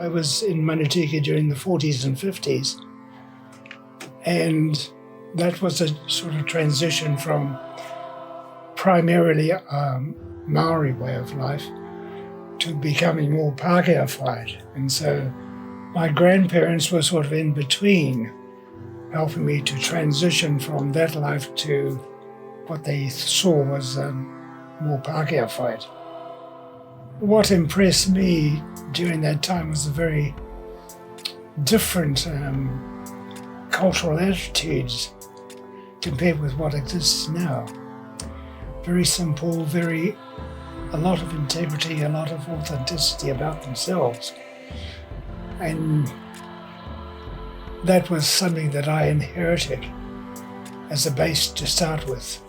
I was in Manatika during the 40s and 50s, and that was a sort of transition from primarily a Maori way of life to becoming more Pākehā-fied. And so my grandparents were sort of in between, helping me to transition from that life to what they saw was more Pākehā-fied. What impressed me during that time was the very different cultural attitudes compared with what exists now. Very simple, a lot of integrity, a lot of authenticity about themselves. And that was something that I inherited as a base to start with.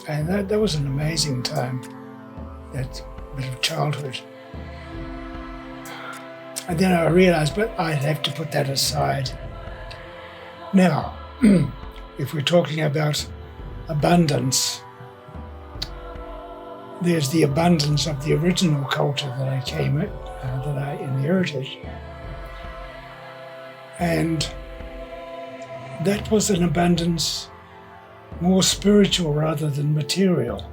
And that was an amazing time, that bit of childhood. And then I realized, but I'd have to put that aside. Now, if we're talking about abundance, there's the abundance of the original culture that I inherited. And that was an abundance more spiritual rather than material.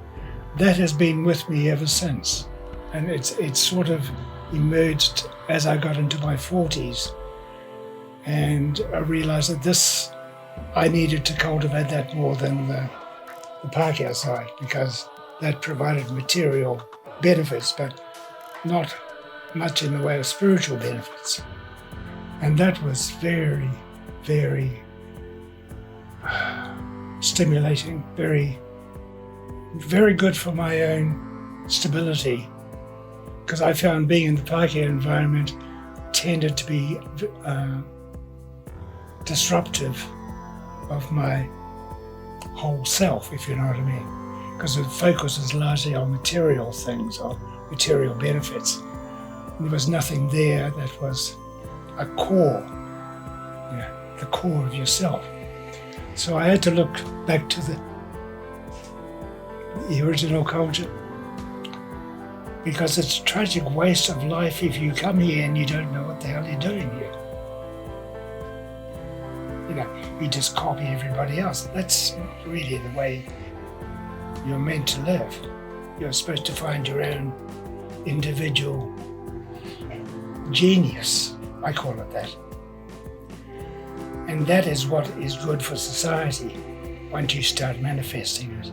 That has been with me ever since. And it's sort of emerged as I got into my 40s. And I realized that I needed to cultivate that more than the Pākehā side, because that provided material benefits, but not much in the way of spiritual benefits. And that was very, very stimulating, very, very good for my own stability, because I found being in the Pākehā environment tended to be disruptive of my whole self, if you know what I mean, because the focus is largely on material things, or material benefits. There was nothing there that was a core, the core of yourself. So I had to look back to the original culture, because it's a tragic waste of life if you come here and you don't know what the hell you're doing here. You just copy everybody else. That's not really the way you're meant to live. You're supposed to find your own individual genius, I call it that. And that is what is good for society once you start manifesting it.